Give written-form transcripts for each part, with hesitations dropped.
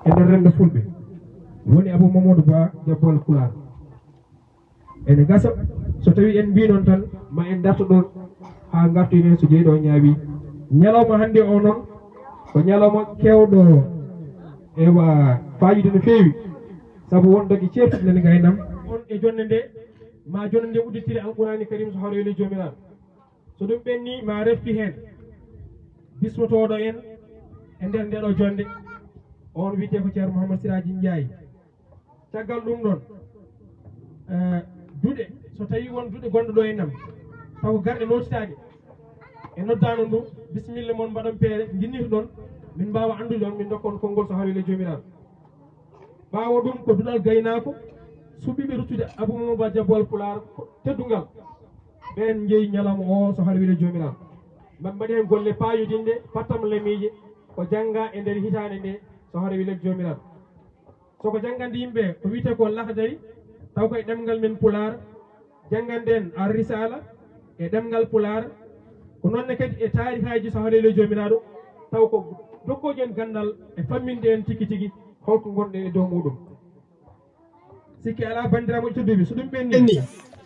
e nder rende fulɓe woni Abou Mamadou Ba jabbol Pulaar ene gasa so tawi en mbi noon tan ma en darto ɗon ha gartinen so jeeyi ɗo ñaawi ñalawma hannde o noon ko ñalawma kewɗo ewa fayide no feewi sabu won dogi ceertuɗe nene gaynam on e jonde nde ma jonde nde udditiri alqurani karim so hawrele jomiraɗo so ɗum ɓenni ma refti hen bismotoɗo en e nder ndeɗo jonde on wiyete ko ceerno Mouhamadou Siraji Ndiaye caggal ɗum ɗon duɗe so tawi won duɗe gonɗo ɗo e nam taw garɗe notitade e noddano ndu bisimilla moon mbaɗon peere guinnito ɗon min mbawa andude on min dokkon konngol so hawrele jomiraɗo ɓawo ɗum ko duɗal gaynako suɓiɓe ruttude Abou Mamadou Ba jabbol Pulaar teddungal ɓen jeeyi ñalawma o so hawrele jomiraɗo mbaɓe mbaɗi hen golle payodinde pattam lemije ko jangga e nder hitande nde so hawrele jomiraɗo soko janggande yimɓe ko wiyete ko lahdari taw koye ɗemgal men Pulaar jangganden ar risala e ɗemgal Pulaar ko nonne kadi e tarihaji so hawrele jomiraɗo taw ko dokkoji en gandal e famminde en tigui tigui holko gonɗen e dow muɗum sikki ala bandiraɓe tedduɓe so ɗum ɓenni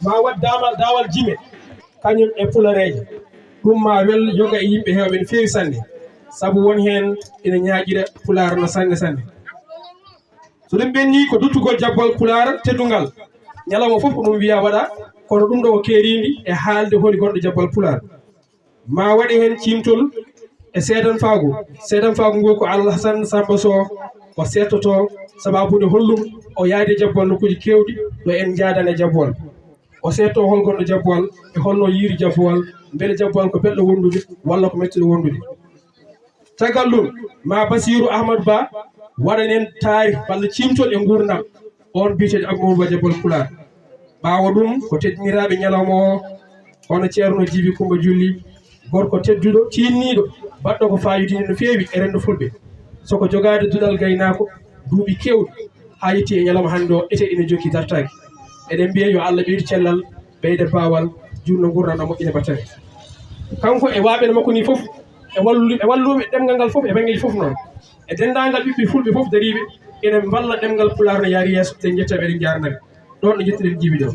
ma wat dawal jime kañum e pulareje ɗum ma wel yoga e yimɓe hewɓe no fewi sanne saabu won hen ina ñaaƴira Pulaar no sanne sanne so ɗum ɓenni ko duttugol jabbol Pulaar teddungal ñalawma foof ko ɗum wiya waɗa kono ɗum ɗo ko keeridi e haalde holi gonɗo jabbol Pulaar ma waɗe hen cimtol e seedan faago ngo ko Alassane Samba Sow o settoto sababude hollum o yaade jabbol nokkuji kewɗi ɗo en jaadane jabbol o setto hol gonɗo jabbol e holno yiiri jabbol beele jabbol ko belɗo wondude walla ko mettude wondude caggal ɗum ma Basirou Ahmadou Ba waɗanen taari walla cimtol e gurdam on biyeteɗo Abou Mamadou Ba jabbol Pulaar ɓawo ɗum ko teddiniraɓe ñalawma o hono ceerno Djiby Coumba Julli gorko tedduɗo tinniɗo baɗɗo ko fayidinde no feewi e rendo fulɓe soko jogade duɗal gaynako duuɓi kewɗi ha yetti e ñalawma hannde o ete ina jokki dartaki eɗen mbiya yo Allah ɓeydu cellal ɓeyda bawal junno gurdam ɗo moƴƴina battane kanko e waɓene makko ni foof e walluɓe ɗemgal ngal foof e banggueji foof noon e dendagal ɓiɓɓe fulɓe foof dariɓe ene balla ɗemgal Pulaar no yaari yesso te jettaɓe eɗen jaranaɓe ɗon no jettiɗen Djiby ɗo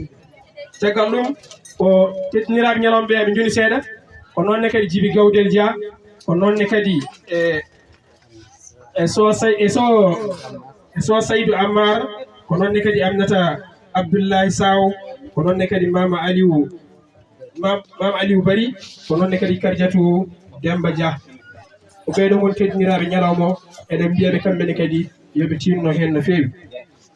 caggal ɗum ko teddiniraɓe ñalawma ɓe eɓe joni seeɗa ko nonne kadi Djiby Gawdel Dia ko nonne kadi so Saydou Ammar ko nonne kadi Aminata Abdoullahi Saw ko nonne kadi Mama Aliou Bari ko nonne kadi Kardiatou Demba Dia ko ɓeɗo gon teddiniraɓe ñalawma o eɗen mbiyaɓe kamɓene kadi yoɓe tinno hen no fewi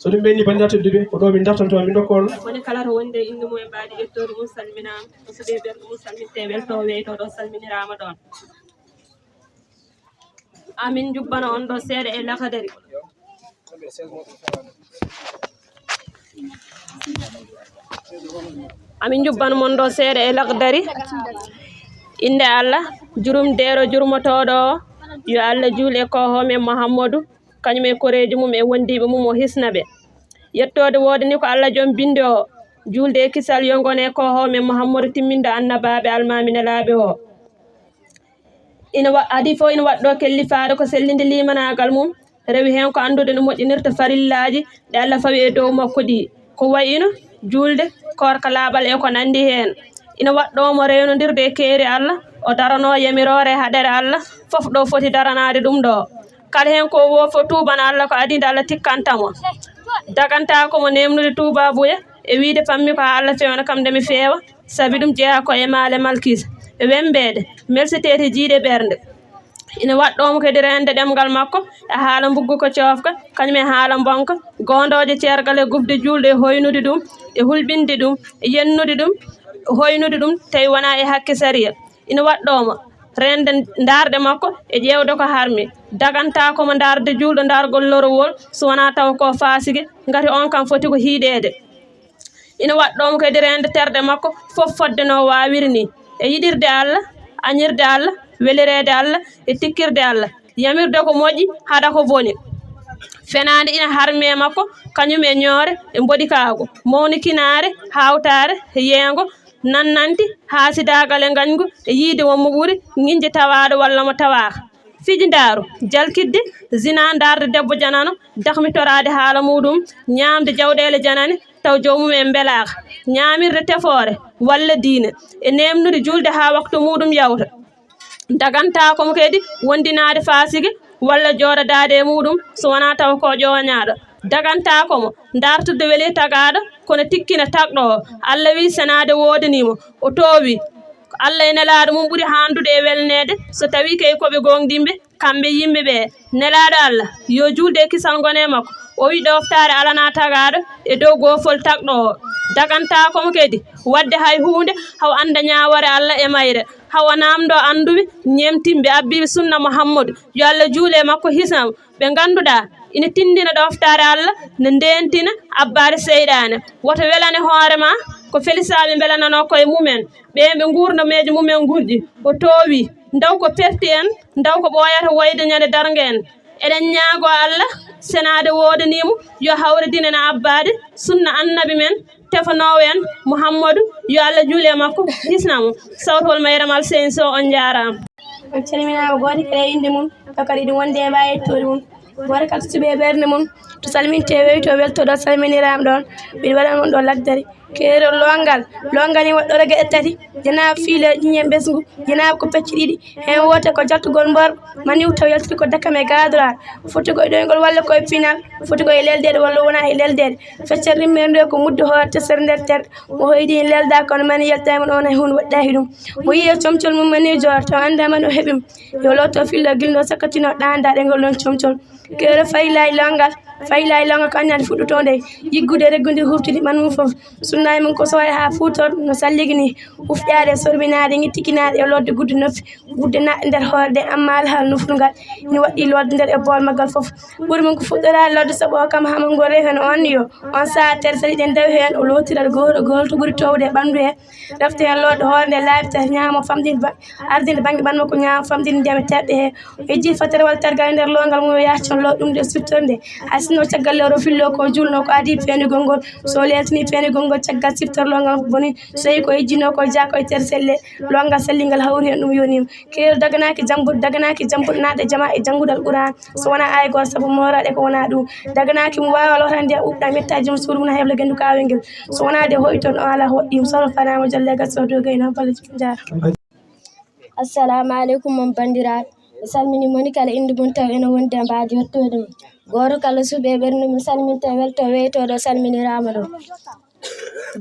so ɗum ɓenni bandiraɓe tedduɓe ko ɗo min dartanto min dokkon woni kala to wonde inde mum e mbaɗi ƴettode mum salminama musidɓe ɓerɗe mum salminte welto weyto ɗo salminirama ɗon amin jubbana on ɗo seeɗa e lakadari amin jubbana mon ɗo seeɗa e lakdari inde Allah jurum deero jurmotoɗo o yo Allah juul e kohome Mouhammadou kañum e koreji mum e wondiɓe mum o hisnaɓe yettode wode ni ko Allah joom binde o julde e kisal yo gon e kohome Mouhammadou timminde annabaɓe almaminelaɓe o ina adi fo ina waɗɗo kellifade ko sellinde limanagal mum rewi hen ko andude no moƴƴinirta farillaji ɗe Allah fawi e dow makko ɗi ko wayino julde korka laaɓal e ko nandi hen ina waɗɗomo rewnodirde e keeri Allah o darano yamirore haɗere Allah foof ɗo foti daranade ɗum ɗo kala hen ko wo fo tubana Allah ko adide Allah tikkantamo daganta komo nemnude tubabuya e wiide fammi ko ha Allah fewna kam demi feewa saabi ɗum jeeya ko e maale malkisa e wembede melsitete jiiɗe ɓernde ina waɗɗomo kadi rende ɗemgal makko e haala mbuggu ko coofka kañum e haala bonka gondoje ceergal e gufde julde e hoynude ɗum e hulɓinde ɗum e yennude ɗum hoynude ɗum tawi wona e hakke sariya ina waɗɗomo rende darde makko e ƴewde ko harmi daganta komo darde julɗo dargol lorowol so wona taw ko fasigué gati on kam foti ko hiiɗede ina waɗɗomo kadi rende terɗe makko foof fodde no wawiri ni e yiɗirde Allah añirde Allah welirede Allah e tikkirde Allah yamirde ko moƴƴi haɗa ko boni fenade ina harme makko kañum e ñoore e mboɗikago mawnikinare hawtare yeengo nannanti haasidagal e gañgu e yiide wonmo ɓuuri guinje tawaɗo walla mo tawaka fijindaaru jalkidde zina darde debbo janano dakmitorade haala muɗum ñamde jawɗele janane taw jomum en belaka ñamirde tefoore walla diine e nemnude julde ha waktu muɗum yawta daganta komo kadi wondinade fasige walla jooɗodade e muɗum so wona taw ko ƴowañaɗo daganta komo dartude weeli tagaɗo kono tikkina tagɗo o Allah wi senade wodanimo o towi Allah e nelaɗo mum ɓuuri handude e welnede so tawi kay koɓe gonɗimɓe kamɓe yimɓeɓe nelaɗo Allah yo julde e kisal gone makko o wi ɗoftare alana tagaɗo e dow gofol tagɗo o daganta komo kadi wadde hay hunde haw anda ñawore Allah e mayre hawa namdo anduɓe ñemtimɓe abbiɓe sunna Muhammadu yo Allah juule makko hisnamo ɓe ganduɗa ina tindina ɗoftare Allah ne ndentina abbare seyɗane woto welane hoorema ko felisaɓe belanano koye mumen ɓe gurnameji mumen gurɗi o towi ndaw ko perti en ndaw ko ɓoyata woyde ñande dargue en eɗen ñaago Allah senade wodanimo yo hawredinen abbade sunna annabi men tefanowo en Muhammadou yo Allah juule makko hisnamo sawtol mayramal seyni so on jarama on calminama goto kala inde mum fakadi ɗum wonde e mbayettoɗe mum goto kala suuɓe e ɓerde mum to salminte weyi to weltoɗo salminirama ɗon mbiɗa waɗa on ɗo lagdari keerol longal ni waɗɗore gueɗe tati janaba fiile ƴiñen ɓesgu janaba ko pecce ɗiɗi hen wote ko jaltugol mborɓe maniw taw yaltude ko dakam e gadorade foti koye ɗoygol walla koye pinal foti koye leldede walla wona e leldede feccere rimmere nde ko muddo hoore tesere nder terɗe mo hoydi lelda kono mani yaltama on hay hunde waɗɗaki ɗum mo yiye comcol mum mani jor taw andama no heeɓima yo lotto fillo guilno sakkatino ɗandaɗe ngol ɗon comcol keero fayilayi longal ko annade fuɗɗotode yiggude reggude huftude ɓan mum foof sunnayi mum ko soore ha futor no salligi ni hufƴade sorbinade guittikinade e lodde gudde noppi gudde naɗɗe nder hoorde amma alhaal nuftugal ina waɗɗi lodde nder e bool maggal foof ɓuuri mum ko fuɗɗorade lodde saabu o kam hama ngo rewi hen on yo on saha tere sali ɗen dawi hen o lotirat goto to ɓuuri towde e ɓandu he rafta hen lodde hoore nde laabi tati ñaamo famdinde ardinde banggue ɓandu makko ñaamo famdinde ndiyam e terɗe he o ejji fattere walla targal e nder longal mum o yahcon lo ɗum de siftorde hay sinno caggal lewro fillo ko julno ko adi penugol ngol so leltini penugol ngol caggal siftorlongal boni so tawi ko ejjino ko jako e tere selle longal sallingal hawri hen ɗum yonima keero daganaki jambuɗo naɗe jama e janggudal Qur'an so wona ay goto saabu moraɗe ko wona ɗum daganaki mo wawa lotande uɓɗa mettaji mum suudu mum ha heble gendu kawel ngel so wona de hoy toon o ala hoɗɗima solo fanama jalle gat so dogay noon balla jara assalamu aleykum mon bandiraɓe mi salmini moni kala inde mum taw ene wonde e mbaadi yettode mum goto kala suuɓe e ɓernde mum salminta welto weytoɗo salminirama ɗo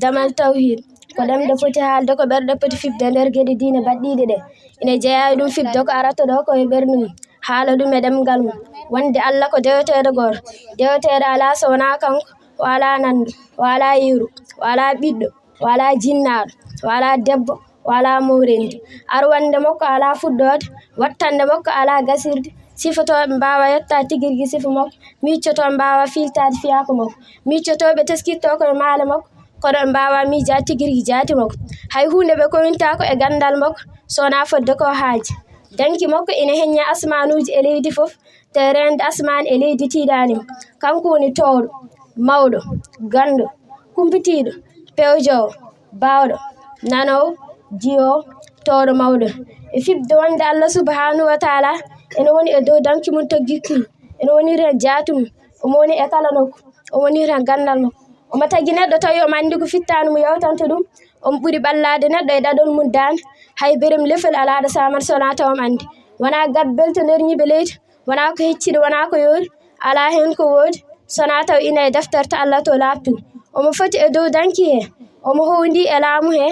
damal tawhid ko ɗemde foti haalde ko ɓerɗe poti fibde nder gueɗe diine baɗɗiɗe ɗe ine jeeyawi ɗum fibde ko arata ɗo koye ɓernde mum haala ɗum e ɗemgal mum wonde Allah ko deweteɗo goto deweteɗo ala so wona kanko o ala nandu o ala yiru o ala ɓiɗɗo o ala jinnaɗo o ala debbo o ala mawrendi arwande makko ala fuɗɗode wattande makko ala gasirde sifotoɓe mbawa yetta tiguirgui sifa makko miccotoɓe mbawa filtade fiyaka makko miccotoɓe teskitto koye maale makko kono ɓe mbawa miijade tiguirgui jaati makko hay hunde ɓe kowintako e gandal makko sowona fodde ko haaji danki makko ina heñña asmanuji e leydi foof te rende asmane e leydi tiiɗanima kanko woni towɗo mawɗo gandu kumpitiɗo pewjowo bawɗo nanowo jiyo towɗo mawɗo e fibde wonde Allah subhanahu wa taala ene woni e dow danki mum taggikkil ene woniri hen jaati mum omo woni e kala nokku omo woniri hen gandal makko omo tagui neɗɗo tawi omo andi ko fittani mo yewtanta ɗum omo ɓuuri ɓallade neɗɗo e ɗaɗol mum dande hay berem lefel alaɗo samata sowona taw omo andi wona gabbel to nder ñiɓe leydi wona ko hecciɗo wona ko yoori ala hen ko woodi sowona taw ina e deftere to Allah to labtude omo foti e dow danki he omo howndi e laamu he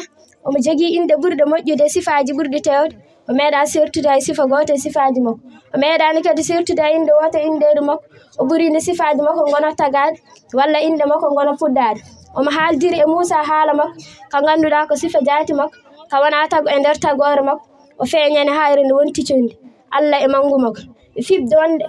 omo jogui inde ɓurɗe moƴƴude sifaji ɓurɗi tewde o meeɗa sertude hay sifa goto e sifaji makko o meeɗani kadi sertude e inde woto indede makko o ɓuurinde sifaji makko gona tagade walla inde makko gona puɗɗade omo haaldiri e Moussa haala makko ka ganduɗa ko sifa jaati makko ka wona tago e nder tagore makko o feeñani hayre nde woni ticcondi Allah e manggu makko e fibde wonde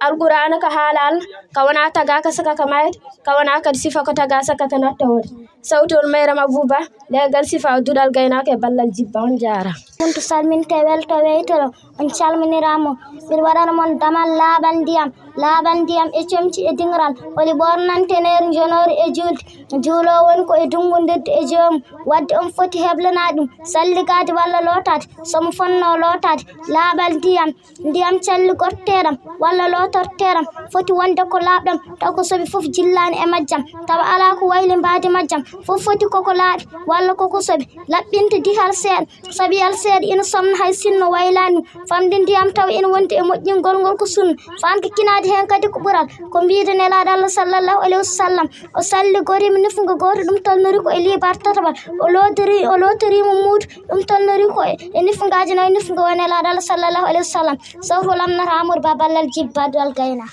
alqur'ana ko haala Allah ka wona taga ka saka ka mayde ka wona kadi sifa ko taga saka ka nattawode sawtol mayram abouba legal sifa duɗal gaynako e ballal jibba on jaara ɗum to salminte welto weytoro on calminiramo mbiɗa waɗana moon damal laaɓal ndiyam laaɓal ndiyam e comci e dingral holi ɓornanteneeri jonori e julde juulo woni ko e dungodirde e joomum wadde on foti heblana ɗum salligade walla lootade somo fonno lootade laaɓal ndiyam calli gorteeɗam walla lootorteeɗam foti wonde ko laaɓɗam taw ko soɓi fof jillani e majjam tawa ala ko wayli mbaadi majjam fof foti koko laaɓi walla koko soɓi laɓɓinte dihal seeɗa saɓiyal seeɗa ina somna hay sinno waylani famde ndiyam taw ina wonde e moƴƴingol ngol ko sunna fanka kinade hen kadi ko ɓural ko mbiide nelaɗo Allah sallllahu alayhi wa sallam o salli gorima nifngo goto ɗum tolnori ko e libar tataɓal o lotorima muudo ɗum tolnori ko e nifngaji nayi nifngo o nelaɗo Allah sallllahu alayhi wa sallam sawto lamnata Amadou Ba ballal Djiby Badou Algayna